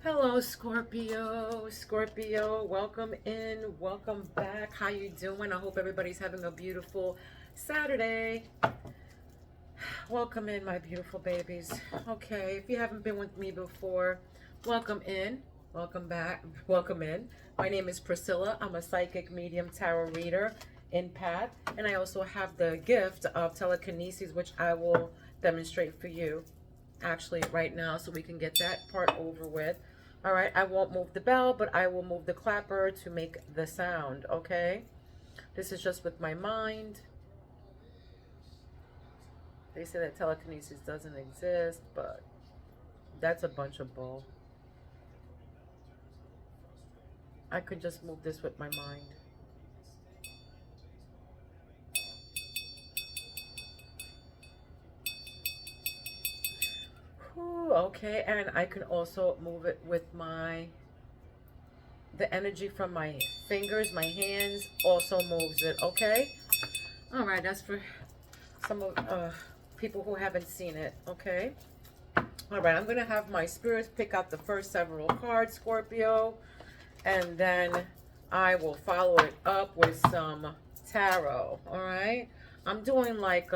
Hello, Scorpio. Scorpio, welcome in, welcome back. How you doing? I hope everybody's having a beautiful Saturday. Welcome in, my beautiful babies. Okay, if you haven't been with me before, welcome in, welcome back, welcome in. My name is Priscilla. I'm a psychic medium tarot reader, empath, and I also have the gift of telekinesis, which I will demonstrate for you actually right now so we can get that part over with. All right, I won't move the bell, but I will move the clapper to make the sound, okay? This is just with my mind. They say that telekinesis doesn't exist, but that's a bunch of bull. I could just move this with my mind. Whew, okay, and I can also move it with the energy from my fingers, my hands also moves it, okay? All right, that's for some of people who haven't seen it, okay? All right, I'm going to have my spirits pick out the first several cards, Scorpio, and then I will follow it up with some tarot, all right? I'm doing like,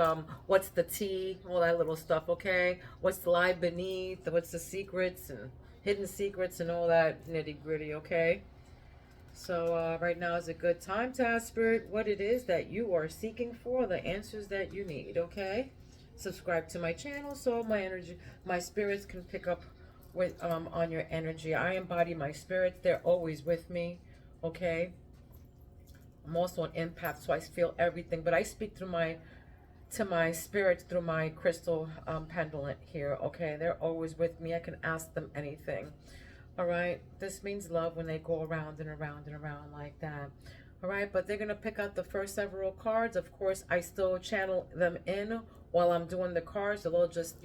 what's the tea, all that little stuff, okay? What's the lie beneath, what's the secrets and hidden secrets and all that nitty gritty, okay? So right now is a good time to ask Spirit what it is that you are seeking for, the answers that you need, okay? Subscribe to my channel so my spirits can pick up with on your energy. I embody my spirits. They're always with me, okay? I'm also an empath, so I feel everything, but I speak through to my spirits through my crystal pendulum here, okay? They're always with me. I can ask them anything. All right, this means love when they go around and around and around like that. All right, but they're going to pick out the first several cards. Of course, I still channel them in while I'm doing the cards, so they'll just,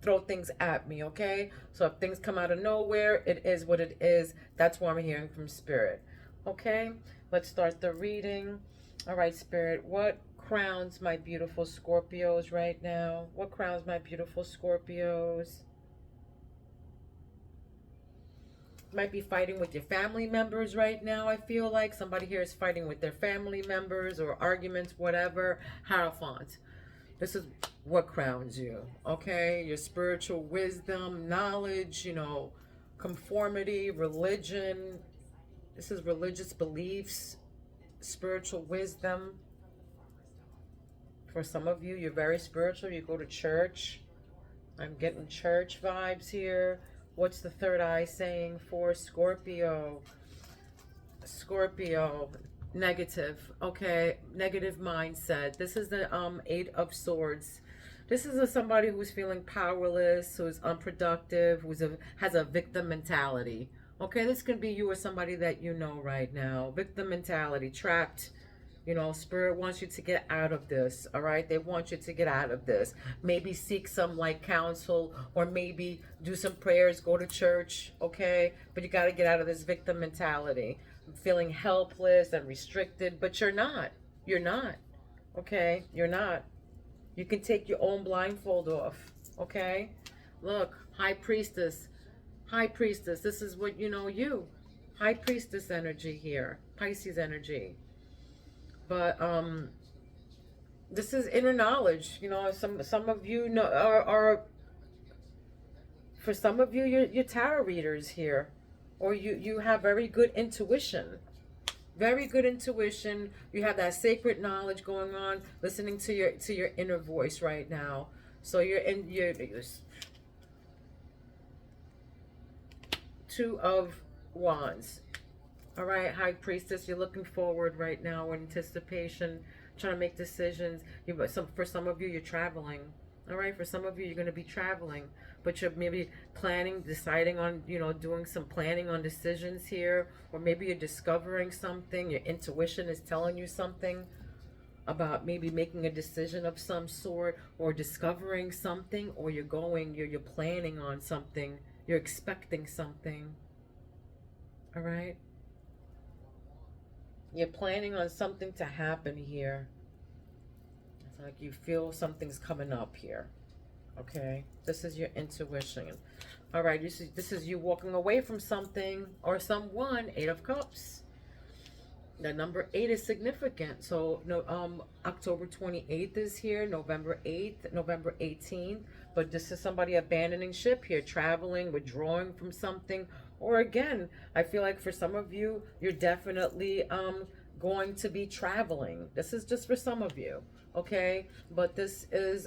throw things at me, okay? So if things come out of nowhere, it is what it is. That's what I'm hearing from Spirit. Okay, let's start the reading. All right, Spirit, what crowns my beautiful Scorpios right now? What crowns my beautiful Scorpios? Might be fighting with your family members right now. I feel like somebody here is fighting with their family members or arguments, whatever. Hierophant. This is what crowns you, okay? Your spiritual wisdom, knowledge, conformity, religion. This is religious beliefs, spiritual wisdom. For some of you, you're very spiritual. You go to church. I'm getting church vibes here. What's the third eye saying for Scorpio? Scorpio, negative, okay, negative mindset. This is the Eight of Swords. This is somebody who's feeling powerless, who's unproductive, has a victim mentality. Okay, this can be you or somebody that you know right now. Victim mentality, trapped. Spirit wants you to get out of this, all right? They want you to get out of this. Maybe seek some like counsel or maybe do some prayers, go to church, okay? But you got to get out of this victim mentality. Feeling helpless and restricted, but you're not. You're not, okay? You're not. You can take your own blindfold off, okay? Look, High Priestess. High Priestess, this is what you. High Priestess energy here. Pisces energy. But this is inner knowledge. Some of you know are for some of you you're tarot readers here, or you have very good intuition. Very good intuition. You have that sacred knowledge going on, listening to your inner voice right now. So you're in your Two of Wands. All right, High Priestess, you're looking forward right now in anticipation, trying to make decisions. For some of you, you're traveling. All right, for some of you, you're going to be traveling, but you're maybe planning, deciding on, doing some planning on decisions here, or maybe you're discovering something. Your intuition is telling you something about maybe making a decision of some sort, or discovering something, or you're planning on something. You're expecting something. All right. You're planning on something to happen here. It's like you feel something's coming up here. Okay, this is your intuition. All right, this is you walking away from something or someone. 8 of Cups. The number 8 is significant. So no, October 28th is here, November 8th, November 18th. But this is somebody abandoning ship here, traveling, withdrawing from something. Or again, I feel like for some of you, you're definitely going to be traveling. This is just for some of you, okay? But this is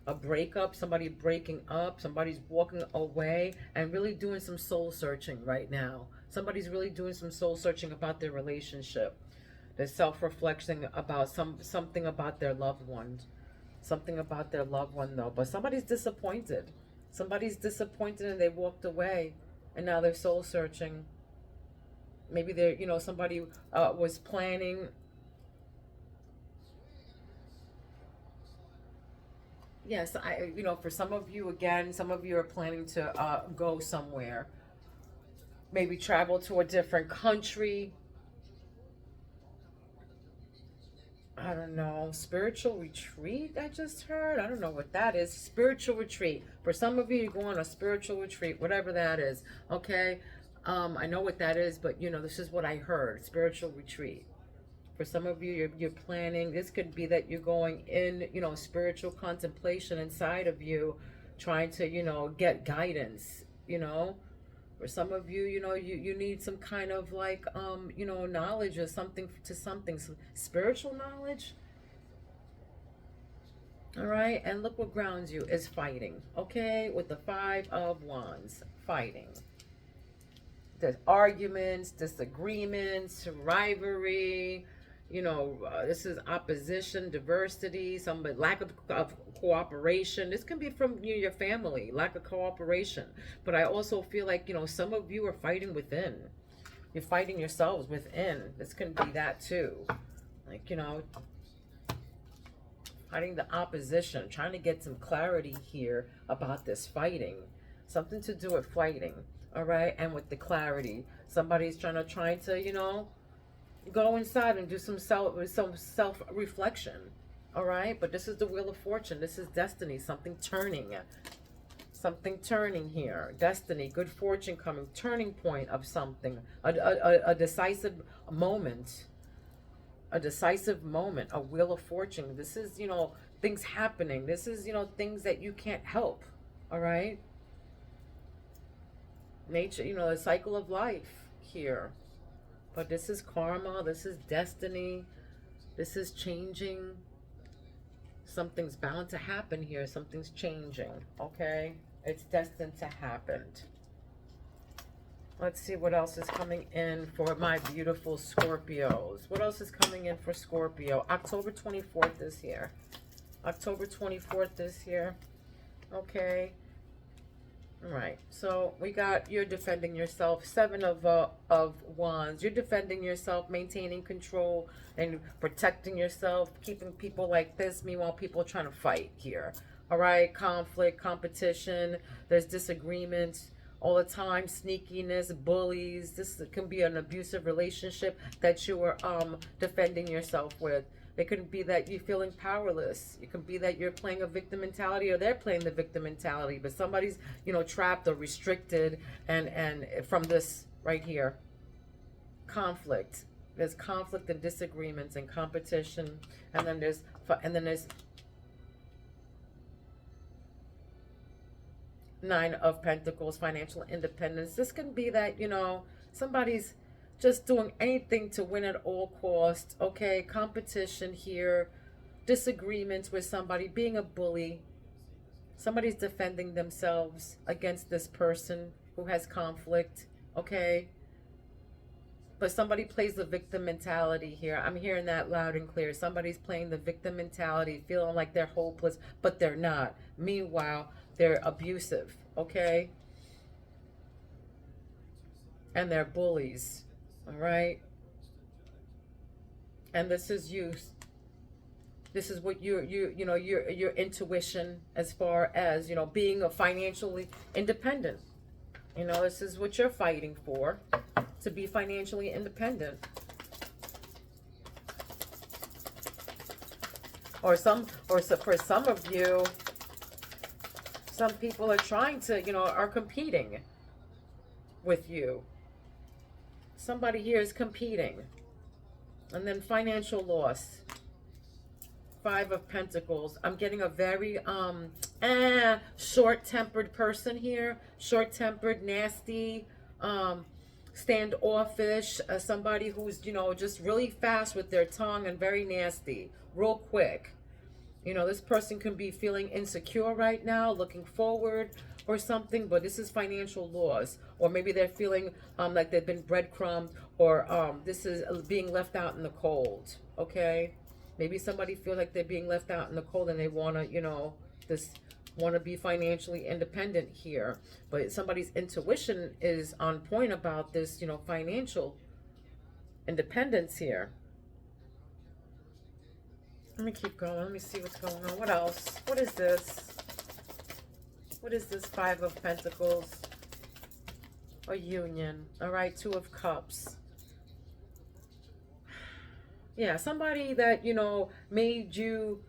a breakup, somebody breaking up, somebody's walking away and really doing some soul searching right now. Somebody's really doing some soul searching about their relationship. They're self-reflecting about something about their loved one. Something about their loved one though. But somebody's disappointed. Somebody's disappointed and they walked away and now they're soul searching. Maybe they're, somebody was planning. Yes, for some of you, again, some of you are planning to go somewhere. Maybe travel to a different country. I don't know. Spiritual retreat, I just heard. I don't know what that is. Spiritual retreat. For some of you, you go on a spiritual retreat, whatever that is. Okay? I know what that is, but, this is what I heard. Spiritual retreat. For some of you, you're planning. This could be that you're going in, spiritual contemplation inside of you, trying to, get guidance, For some of you, you need some kind of like, knowledge or something some spiritual knowledge. All right. And look what grounds you is fighting. Okay. With the 5 of Wands, fighting. There's arguments, disagreements, rivalry. This is opposition, diversity, some lack of cooperation. This can be from your family, lack of cooperation. But I also feel like, some of you are fighting within. You're fighting yourselves within. This can be that too. Like, fighting the opposition, trying to get some clarity here about this fighting. Something to do with fighting, all right? And with the clarity, somebody's trying to, go inside and do some self-reflection, all right? But this is the Wheel of Fortune. This is destiny, something turning here. Destiny, good fortune coming, turning point of something, a decisive moment, a Wheel of Fortune. This is, things happening. This is, things that you can't help, all right? Nature, the cycle of life here. But this is karma, this is destiny, this is changing. Something's bound to happen here, something's changing, okay? It's destined to happen. Let's see what else is coming in for my beautiful Scorpios. What else is coming in for Scorpio? October 24th is here. October 24th is here, okay? Right, so we got, you're defending yourself, 7 of Wands. You're defending yourself, maintaining control and protecting yourself, keeping people like this. Meanwhile, people are trying to fight here. All right, conflict, competition, there's disagreements all the time, sneakiness, bullies. This can be an abusive relationship that you are defending yourself with. It could be that you're feeling powerless. It could be that you're playing a victim mentality or they're playing the victim mentality, but somebody's, trapped or restricted and from this right here. Conflict. There's conflict and disagreements and competition. And then there's Nine of Pentacles, financial independence. This can be that, somebody's just doing anything to win at all costs, okay? Competition here, disagreements with somebody, being a bully. Somebody's defending themselves against this person who has conflict, okay? But somebody plays the victim mentality here. I'm hearing that loud and clear. Somebody's playing the victim mentality, feeling like they're hopeless, but they're not. Meanwhile, they're abusive, okay? And they're bullies. All right. And this is you. This is what your intuition as far as, being a financially independent. This is what you're fighting for, to be financially independent. For some of you, some people are trying to, you know, are competing with you. Somebody here is competing. And then financial loss. 5 of Pentacles. I'm getting a very short-tempered person here. Short-tempered, nasty, standoffish. Somebody who's, you know, just really fast with their tongue and very nasty. Real quick. You know, this person can be feeling insecure right now, looking forward or something, but this is financial loss. Or maybe they're feeling like they've been breadcrumbed, or this is being left out in the cold, okay? Maybe somebody feels like they're being left out in the cold and they want to, you know, want to be financially independent here. But somebody's intuition is on point about this, you know, financial independence here. Let me keep going. Let me see what's going on. What else? What is this? What is this 5 of Pentacles? A union. All right, 2 of Cups. Yeah, somebody that, you know, made you...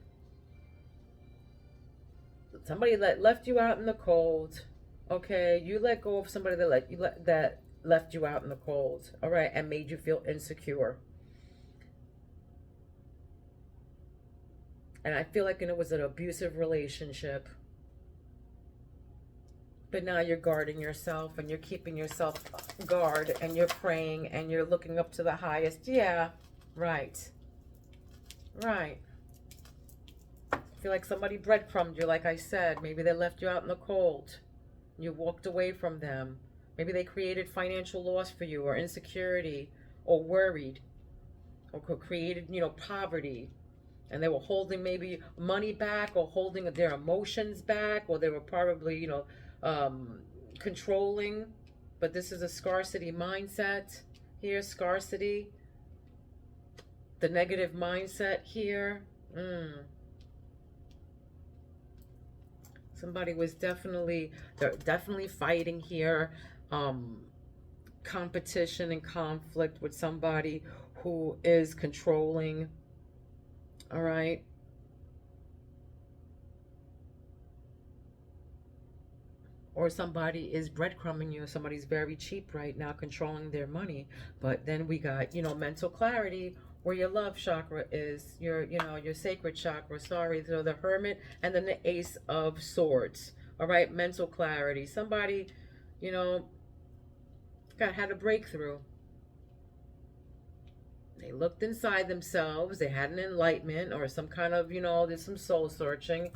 Somebody that left you out in the cold. Okay, you let go of somebody that left you out in the cold. All right, and made you feel insecure. And I feel like it was an abusive relationship. But now you're guarding yourself and you're keeping yourself guard and you're praying and you're looking up to the highest. Yeah, right. Right. I feel like somebody breadcrumbed you, like I said. Maybe they left you out in the cold. You walked away from them. Maybe they created financial loss for you, or insecurity, or worried, or created, you know, poverty. And they were holding maybe money back, or holding their emotions back, or they were probably, you know, controlling. But this is a scarcity mindset here, scarcity. The negative mindset here. Somebody was they're definitely fighting here. Competition and conflict with somebody who is controlling. All right. Or somebody is breadcrumbing you. Somebody's very cheap right now, controlling their money. But then we got, you know, mental clarity, where your love chakra is, your, you know, your sacred chakra. Sorry. So the Hermit and then the Ace of Swords. All right. Mental clarity. Somebody, you know, had a breakthrough. They looked inside themselves. They had an enlightenment or some kind of, you know, there's some soul searching.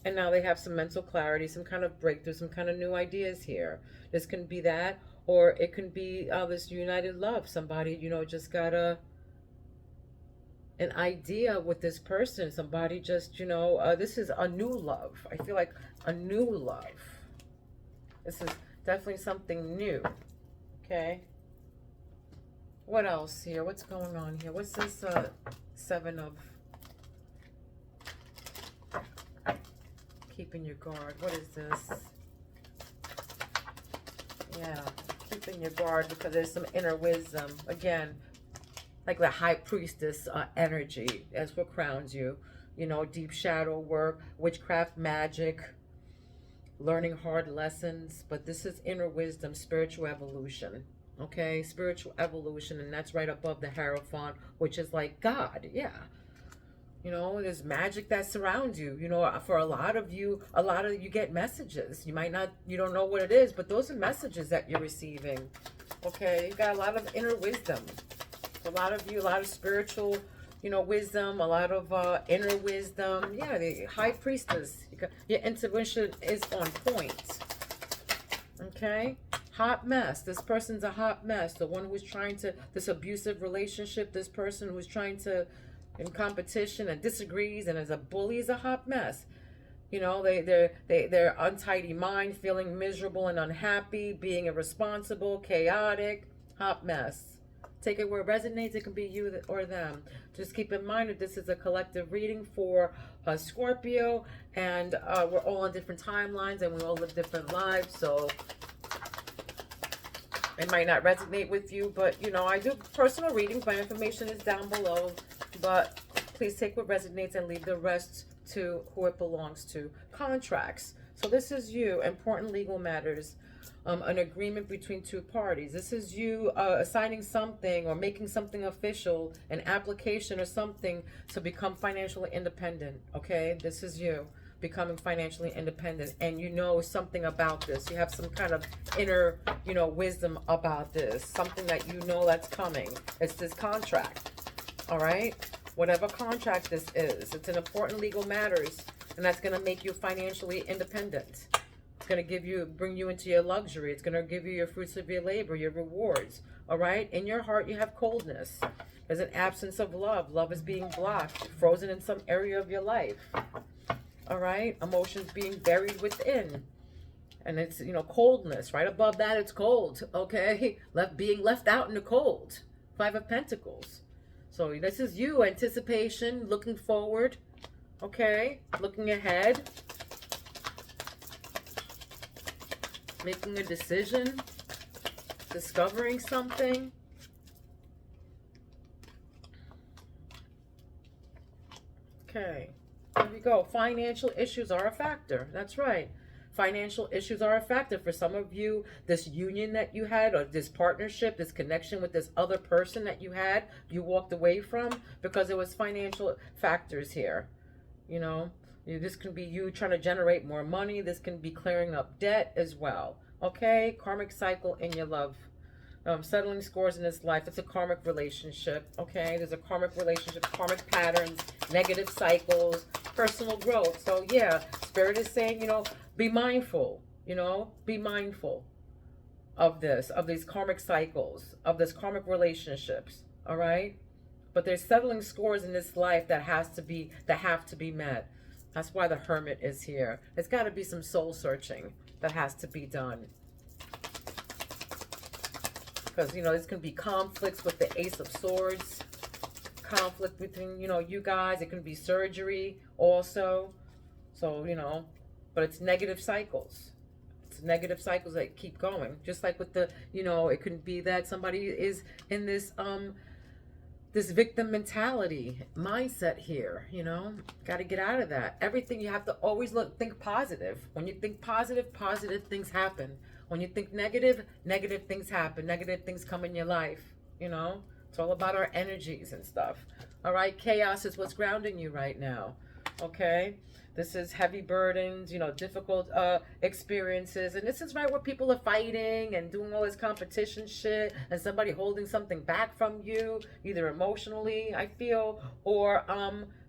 And now they have some mental clarity, some kind of breakthrough, some kind of new ideas here. This can be that, or it can be this united love. Somebody, you know, just got an idea with this person. Somebody just, you know, this is a new love. I feel like a new love. This is definitely something new. Okay. What else here? What's going on here? What's this 7 of... Keeping your guard. What is this? Yeah, keeping your guard because there's some inner wisdom. Again, like the high priestess energy. That's what crowns you. You know, deep shadow work, witchcraft, magic, learning hard lessons. But this is inner wisdom, spiritual evolution. Okay, spiritual evolution, and that's right above the Hierophant, which is like God. Yeah. You know, there's magic that surrounds you. You know, for a lot of you get messages. You might not, you don't know what it is, but those are messages that you're receiving. Okay, you got a lot of inner wisdom. A lot of you, a lot of spiritual, you know, wisdom, a lot of inner wisdom. Yeah, the high priestess. Your intuition is on point. Okay, hot mess. This person's a hot mess. The one who's trying to, this abusive relationship, this person who's trying to, in competition and disagrees and is a bully, is a hot mess. You know, they're untidy mind, feeling miserable and unhappy, being irresponsible, chaotic, hot mess. Take it where it resonates. It can be you or them. Just keep in mind that this is a collective reading for Scorpio, and we're all on different timelines and we all live different lives, so it might not resonate with you, but you know, I do personal readings. My information is down below, but please take what resonates and leave the rest to who it belongs to. Contracts. So this is you, important legal matters, an agreement between two parties. This is you assigning something or making something official, an application or something to become financially independent, okay? This is you becoming financially independent, and you know something about this. You have some kind of inner, you know, wisdom about this, something that you know that's coming. It's this contract, all right? Whatever contract this is, it's an important legal matters, and that's going to make you financially independent. It's going to give you, bring you into your luxury. It's going to give you your fruits of your labor, your rewards, all right? In your heart, you have coldness. There's an absence of love. Love is being blocked, frozen in some area of your life, all right? Emotions being buried within. And it's, you know, coldness. Right above that, it's cold, okay? Being left out in the cold. Five of Pentacles. So this is you, anticipation, looking forward, okay? Looking ahead. Making a decision. Discovering something. Okay. There we go. Financial issues are a factor. That's right. Financial issues are a factor. For some of you, this union that you had, or this partnership, this connection with this other person that you had, you walked away from because it was financial factors here. You know, this can be you trying to generate more money. This can be clearing up debt as well. Okay, karmic cycle in your love. Settling scores in this life. It's a karmic relationship. Okay, there's a karmic relationship, karmic patterns, negative cycles, personal growth. So yeah, Spirit is saying, you know, be mindful, you know, be mindful of this, of these karmic cycles, of this karmic relationships. All right, but there's settling scores in this life that have to be met. That's why the Hermit is here. There's got to be some soul searching that has to be done. Because, you know, there's going to be conflicts with the Ace of Swords. Conflict between, you know, you guys. It can be surgery also. So, you know, but it's negative cycles. It's negative cycles that keep going. Just like with the, you know, it could be that somebody is in this, this victim mentality mindset here, you know. Got to get out of that. Everything, you have to always think positive. When you think positive, positive things happen. When you think negative, negative things happen. Negative things come in your life, you know. It's all about our energies and stuff. All right, chaos is what's grounding you right now, okay? This is heavy burdens, you know, difficult experiences. And this is right where people are fighting and doing all this competition shit, and somebody holding something back from you, either emotionally, I feel, or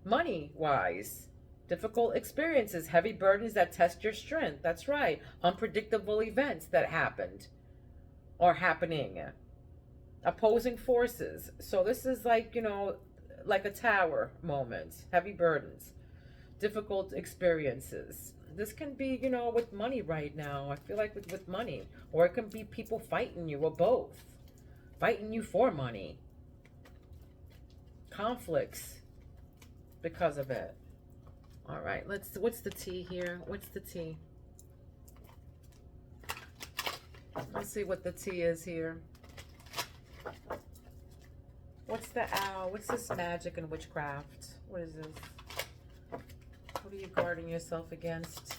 money-wise. Difficult experiences, heavy burdens that test your strength. That's right. Unpredictable events that happened or happening. Opposing forces. So this is like, you know, like a tower moment. Heavy burdens. Difficult experiences. This can be, you know, with money right now. I feel like with money. Or it can be people fighting you, or both. Fighting you for money. Conflicts because of it. All right, what's the T here? What's the T? Let's see what the T is here. What's the owl? What's this magic and witchcraft? What is this? What are you guarding yourself against?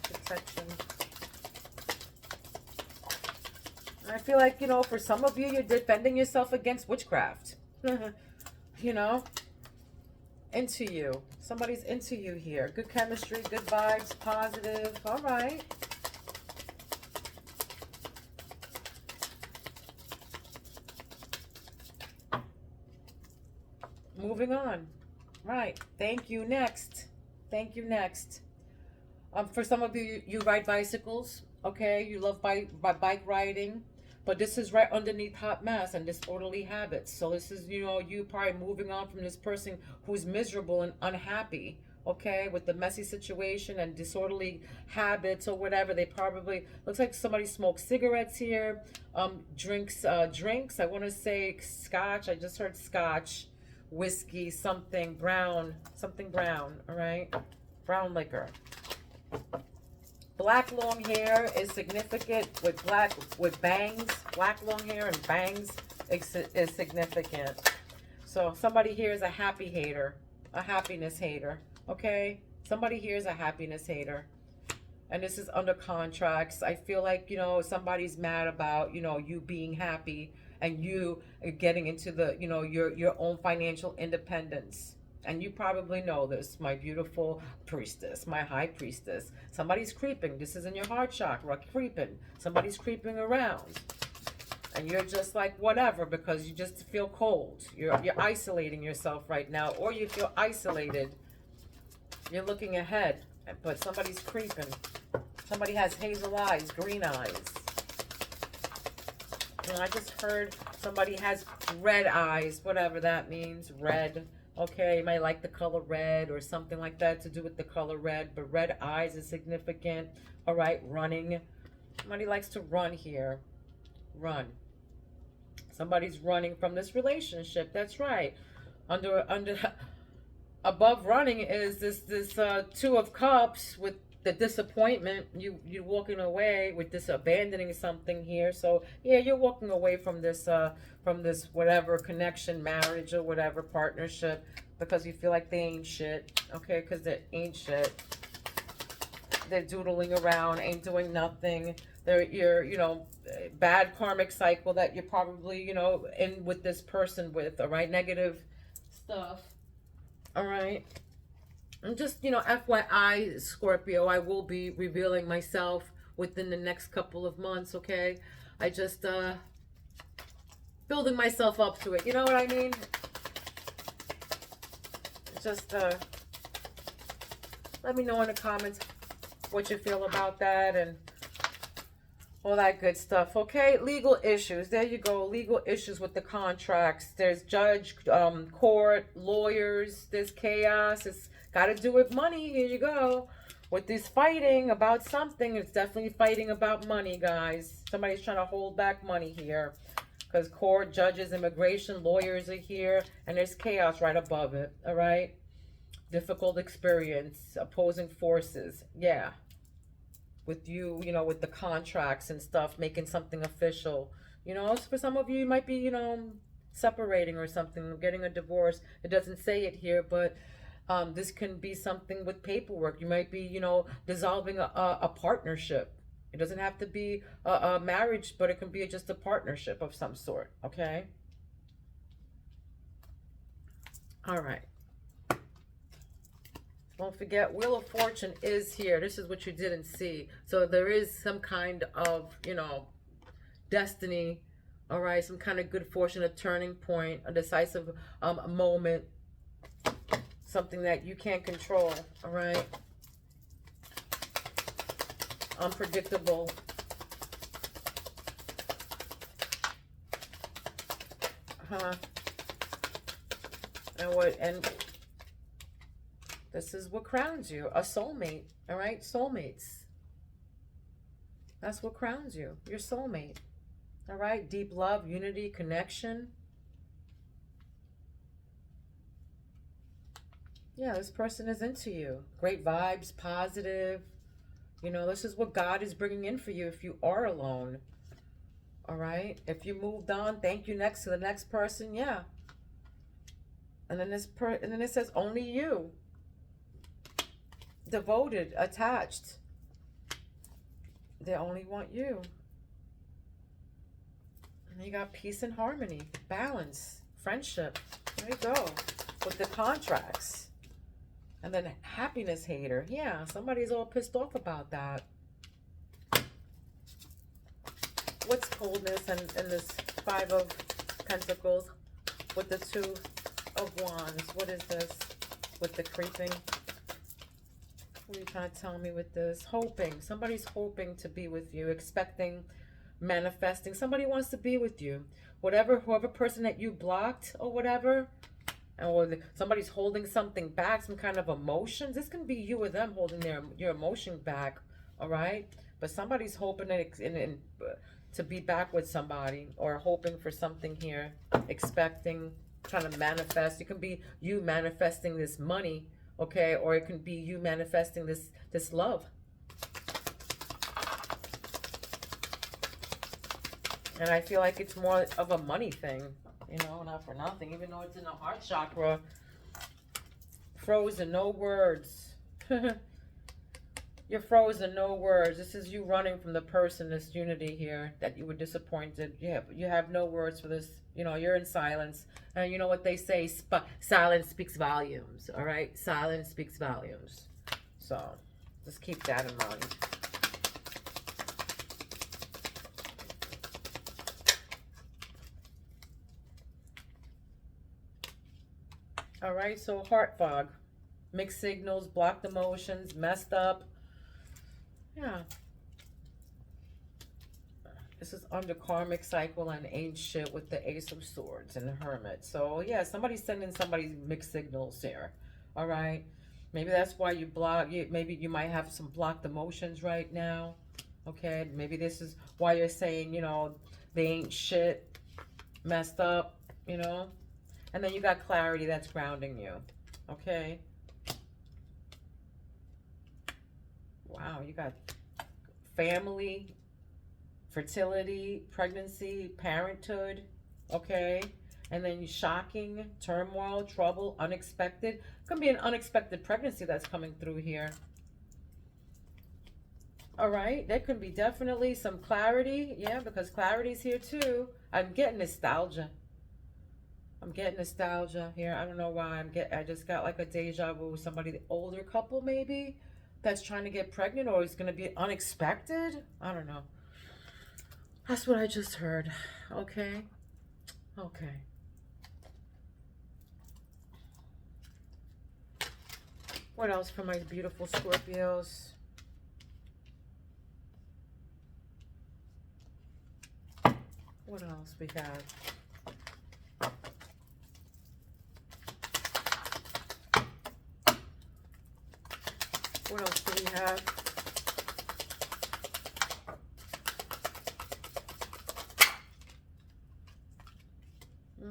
Protection. I feel like, you know, for some of you, you're defending yourself against witchcraft. You know? Into you. Somebody's into you here. Good chemistry, good vibes, positive. All right. Moving on. Right. Thank you. Next. Thank you. Next. For some of you, you ride bicycles. Okay. You love bike riding. But this is right underneath hot mess and disorderly habits. So this is, you know, you probably moving on from this person who's miserable and unhappy, okay, with the messy situation and disorderly habits or whatever. They probably, looks like somebody smokes cigarettes here, drinks, I want to say scotch. I just heard scotch, whiskey, something brown, all right? Brown liquor. Black long hair is significant with bangs. Black long hair and bangs is significant. So somebody here is a happy hater, a happiness hater. Okay, Somebody here is a happiness hater. And this is under contracts. I feel like, you know, somebody's mad about, you know, you being happy and you getting into the, you know, your own financial independence. And you probably know this, my beautiful priestess, my high priestess. Somebody's creeping. This is in your heart chakra, creeping. Somebody's creeping around. And you're just like, whatever, because you just feel cold. You're isolating yourself right now, or you feel isolated. You're looking ahead, but somebody's creeping. Somebody has hazel eyes, green eyes. And I just heard somebody has red eyes, whatever that means, red. Okay, you might like the color red or something like that to do with the color red, but red eyes is significant. All right, running. Somebody likes to run here. Run. Somebody's running from this relationship. That's right. Above running is this Two of Cups with the disappointment. You walking away with this, abandoning something here. So yeah, you're walking away from this whatever connection, marriage, or whatever partnership, because you feel like they ain't shit. Okay, because they ain't shit. They're doodling around, ain't doing nothing. You're, you know, bad karmic cycle that you're probably, you know, in with this person with. All right, negative stuff. All right. And just, you know, FYI, Scorpio, I will be revealing myself within the next couple of months, okay? I just, building myself up to it. You know what I mean? Just, let me know in the comments what you feel about that and all that good stuff, okay? Legal issues. There you go. Legal issues with the contracts. There's judge, court, lawyers. There's chaos. It's got to do with money. Here you go. With this fighting about something, it's definitely fighting about money, guys. Somebody's trying to hold back money here. Because court, judges, immigration, lawyers are here. And there's chaos right above it, all right? Difficult experience. Opposing forces. Yeah. With you, you know, with the contracts and stuff, making something official. You know, for some of you, you might be, you know, separating or something, getting a divorce. It doesn't say it here, but this can be something with paperwork. You might be, you know, dissolving a partnership. It doesn't have to be a marriage, but it can be just a partnership of some sort, okay? All right. Don't forget, Wheel of Fortune is here. This is what you didn't see. So there is some kind of, you know, destiny, all right? Some kind of good fortune, a turning point, a decisive moment, something that you can't control, all right? Unpredictable. And this is what crowns you, a soulmate, all right? Soulmates. That's what crowns you, your soulmate, all right? Deep love, unity, connection. Yeah, this person is into you. Great vibes, positive. You know, this is what God is bringing in for you if you are alone, all right? If you moved on, thank you next to the next person, yeah. And then and then it says only you. Devoted, attached. They only want you. And you got peace and harmony, balance, friendship. There you go. With the contracts. And then happiness hater. Yeah, somebody's all pissed off about that. What's coldness and this Five of Pentacles with the Two of Wands? What is this with the creeping? What are you trying to tell me with this? Hoping. Somebody's hoping to be with you, expecting, manifesting. Somebody wants to be with you. Whoever person that you blocked or whatever, or somebody's holding something back, some kind of emotions. This can be you or them holding your emotion back, all right? But somebody's hoping to be back with somebody, or hoping for something here, expecting, trying to manifest. It can be you manifesting this money, okay, or it can be you manifesting this love. And I feel like it's more of a money thing, you know, not for nothing, even though it's in the heart chakra. Frozen, no words. You're frozen, no words. This is you running from the person, this unity here, that you were disappointed. You have no words for this. You know, you're in silence. And you know what they say, silence speaks volumes, all right? Silence speaks volumes. So, just keep that in mind. All right, so heart fog. Mixed signals, blocked emotions, messed up. Yeah. This is under karmic cycle and age shit with the Ace of Swords and the Hermit. So, yeah, somebody's sending somebody mixed signals here. All right? Maybe that's why you block. Maybe you might have some blocked emotions right now. Okay? Maybe this is why you're saying, you know, they ain't shit, messed up, you know? And then you got clarity that's grounding you. Okay? Wow, you got family, fertility, pregnancy, parenthood, okay? And then shocking, turmoil, trouble, unexpected. Could be an unexpected pregnancy that's coming through here. All right, there could be definitely some clarity. Yeah, because clarity's here too. I'm getting nostalgia. I'm getting nostalgia here. I don't know why. I just got like a deja vu with somebody, the older couple maybe, that's trying to get pregnant, or it's going to be unexpected. I don't know. That's what I just heard. Okay. Okay. What else for my beautiful Scorpios? What else we have? What else do we have?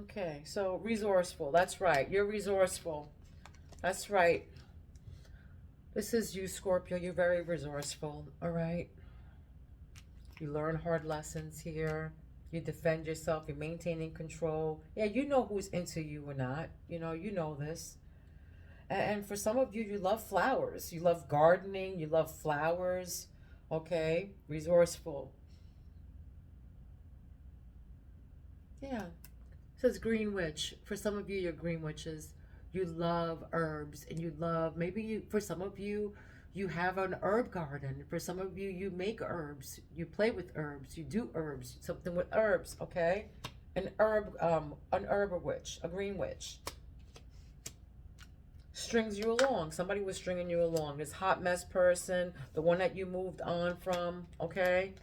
Okay, so resourceful. That's right. You're resourceful. That's right. This is you, Scorpio. You're very resourceful. All right. You learn hard lessons here. You defend yourself. You're maintaining control. Yeah, you know who's into you or not. You know this. And for some of you, you love flowers. You love gardening. You love flowers. Okay. Resourceful. Yeah. It says green witch. For some of you, you're green witches. You love herbs, and you love, for some of you, you have an herb garden. For some of you, you make herbs. You play with herbs. You do herbs. Something with herbs, okay? An herb witch, a green witch. Strings you along. Somebody was stringing you along. This hot mess person, the one that you moved on from, okay?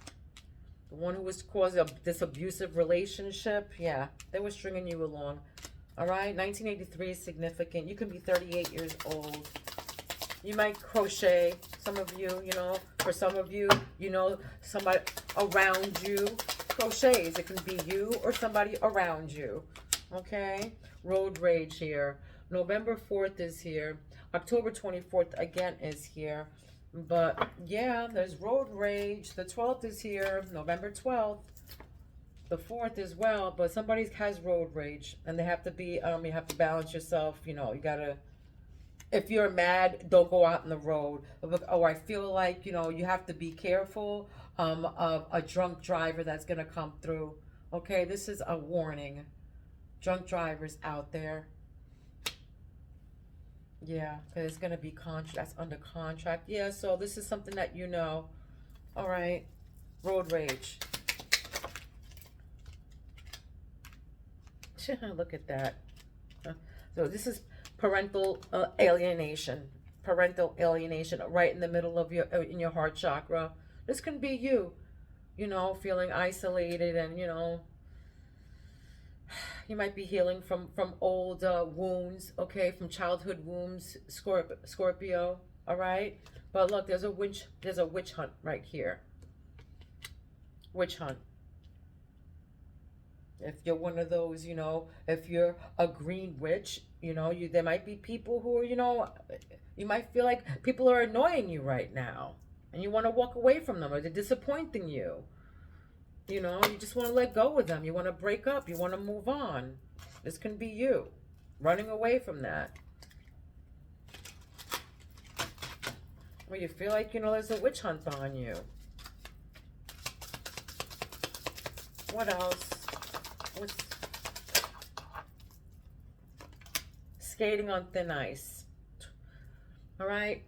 The one who was causing this abusive relationship, yeah, they were stringing you along. All right, 1983 is significant. You can be 38 years old. You might crochet, some of you, you know. For some of you, you know, somebody around you crochets. It can be you or somebody around you, okay? Road rage here. November 4th is here. October 24th, again, is here. But, yeah, there's road rage. The 12th is here. November 12th. The 4th as well. But somebody has road rage. And they have to be, you have to balance yourself. You know, you got to, if you're mad, don't go out on the road. Oh, I feel like, you know, you have to be careful of a drunk driver that's going to come through. Okay, this is a warning. Drunk drivers out there. Yeah, because it's going to be that's under contract. Yeah, so this is something that you know. All right. Road rage. Look at that. So this is parental alienation. Parental alienation right in the middle of in your heart chakra. This can be you, you know, feeling isolated and, you know, you might be healing from old wounds, okay, from childhood wounds, Scorpio, all right? But look, there's a witch hunt right here. Witch hunt. If you're one of those, you know, if you're a green witch, you know, there might be people who are, you know, you might feel like people are annoying you right now. And you want to walk away from them, or they're disappointing you. You know, you just want to let go of them. You want to break up. You want to move on. This can be you running away from that. Or you feel like, you know, there's a witch hunt on you. What else? What's skating on thin ice? All right.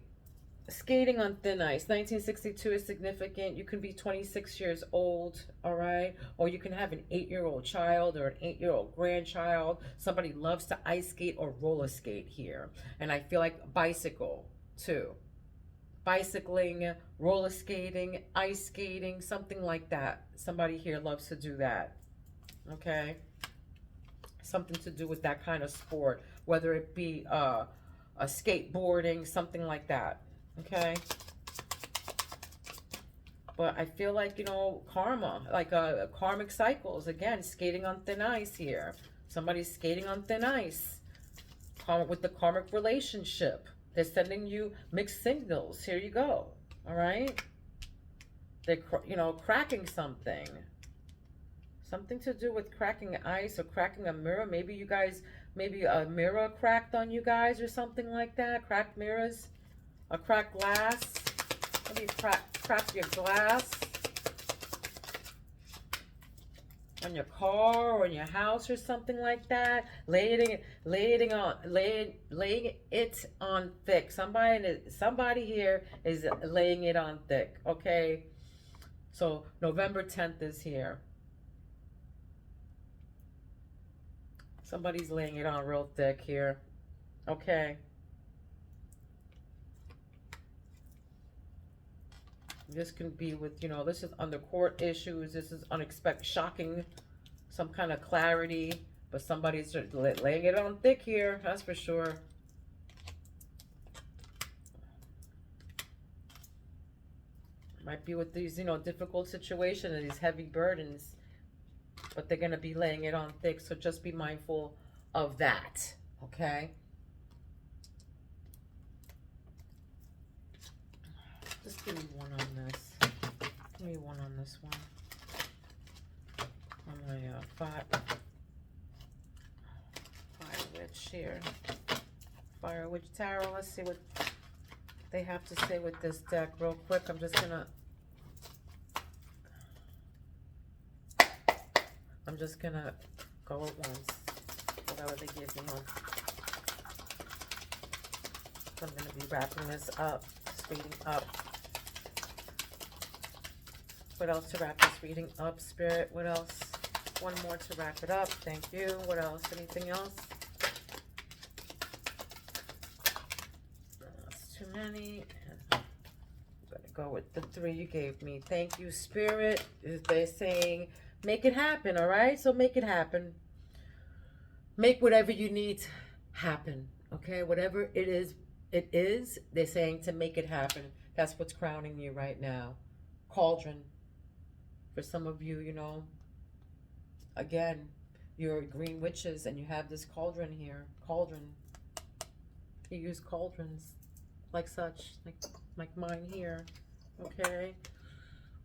Skating on thin ice. 1962 is significant. You can be 26 years old, all right? Or you can have an 8-year-old child or an 8-year-old grandchild. Somebody loves to ice skate or roller skate here. And I feel like bicycle too. Bicycling, roller skating, ice skating, something like that. Somebody here loves to do that, okay? Something to do with that kind of sport, whether it be a skateboarding, something like that. Okay, but I feel like, you know, karma, like karmic cycles, again, skating on thin ice here. Somebody's skating on thin ice. Karma with the karmic relationship. They're sending you mixed signals. Here you go. All right. They're, you know, cracking something. Something to do with cracking ice or cracking a mirror. Maybe you guys, maybe a mirror cracked on you guys or something like that. Cracked mirrors. A cracked glass. Maybe crack your glass on your car or in your house or something like that. Laying it on thick. Somebody here is laying it on thick. Okay. So November 10th is here. Somebody's laying it on real thick here. Okay. This can be with, you know, this is under court issues. This is unexpected, shocking, some kind of clarity. But somebody's laying it on thick here, that's for sure. Might be with these, you know, difficult situations and these heavy burdens. But they're going to be laying it on thick. So just be mindful of that, okay? Just give me one on this. Give me one on this one. On my fire witch here. Fire witch tarot. Let's see what they have to say with this deck real quick. I'm just gonna go at once. Whatever they give me. So I'm gonna be wrapping this up, speeding up. What else to wrap this reading up, Spirit? What else? One more to wrap it up. Thank you. What else? Anything else? That's too many. I'm going to go with the 3 you gave me. Thank you, Spirit. They're saying, make it happen, all right? So make it happen. Make whatever you need happen, okay? Whatever it is, they're saying to make it happen. That's what's crowning you right now. Cauldron. For some of you, you know, again, you're green witches and you have this cauldron here. Cauldron. You use cauldrons like such, like mine here. Okay.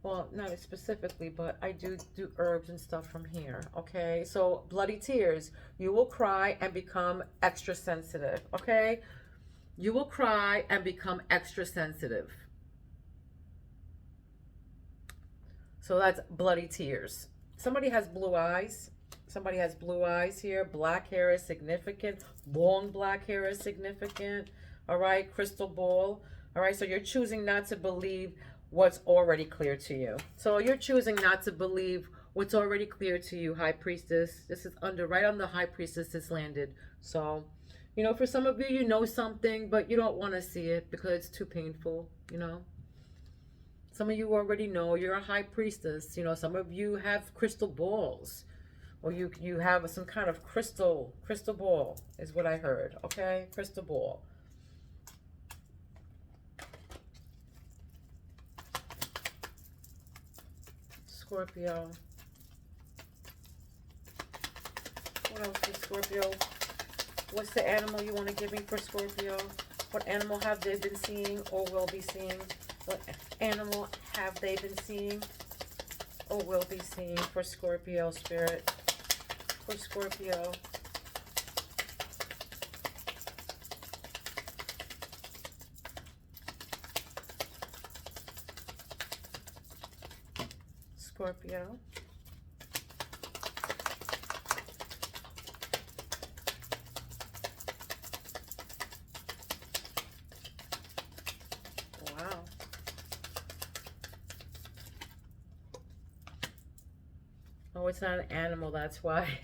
Well, not specifically, but I do herbs and stuff from here. Okay. So bloody tears. You will cry and become extra sensitive. Okay. You will cry and become extra sensitive. So that's bloody tears. Somebody has blue eyes. Somebody has blue eyes here. Black hair is significant. Long black hair is significant. All right, crystal ball. All right, so you're choosing not to believe what's already clear to you. So you're choosing not to believe what's already clear to you, High Priestess. This is right on the High Priestess this landed. So, you know, for some of you, you know something, but you don't want to see it because it's too painful, you know. Some of you already know you're a High Priestess. You know, some of you have crystal balls. Or you have some kind of crystal ball is what I heard. Okay? Crystal ball. Scorpio. What else is Scorpio? What's the animal you want to give me for Scorpio? What animal have they been seeing or will be seeing? What animal have they been seeing or will be seeing for Scorpio, Spirit? For Scorpio. Scorpio. Wow. Oh, it's not an animal, that's why.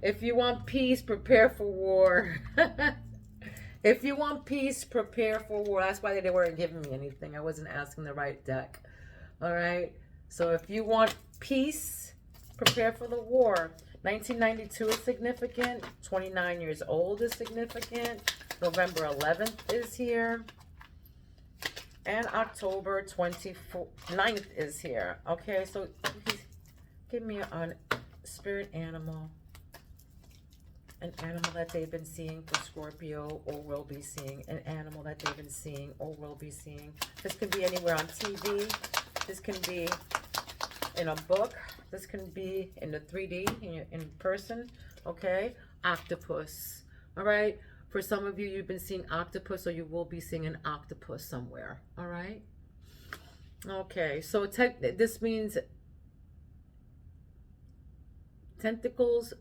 If you want peace, prepare for war. If you want peace, prepare for war. That's why they weren't giving me anything. I wasn't asking the right deck. All right. So if you want peace, prepare for the war. 1992 is significant. 29 years old is significant. November 11th is here. And October 29th is here. Okay, so give me a spirit animal. An animal that they've been seeing for Scorpio or will be seeing. An animal that they've been seeing or will be seeing. This can be anywhere on TV. This can be in a book. This can be in the 3D, in person. Okay? Octopus. All right? For some of you, you've been seeing octopus or you will be seeing an octopus somewhere. All right? Okay. So this means tentacles,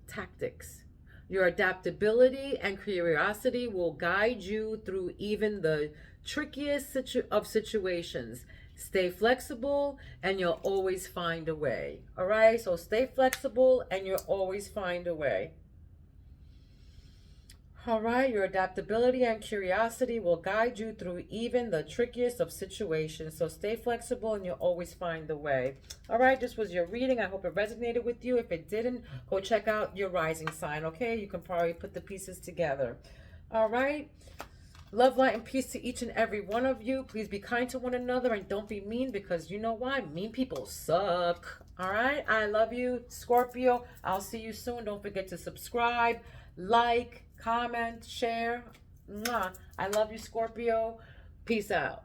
tactics. Your adaptability and curiosity will guide you through even the trickiest of situations. Stay flexible and you'll always find a way. All right? So stay flexible and you'll always find a way. All right, your adaptability and curiosity will guide you through even the trickiest of situations. So stay flexible and you'll always find a way. All right, this was your reading. I hope it resonated with you. If it didn't, go check out your rising sign, okay? You can probably put the pieces together. All right. Love, light, and peace to each and every one of you. Please be kind to one another and don't be mean, because you know why? Mean people suck. All right? I love you, Scorpio. I'll see you soon. Don't forget to subscribe, like, comment, share. Mwah. I love you, Scorpio. Peace out.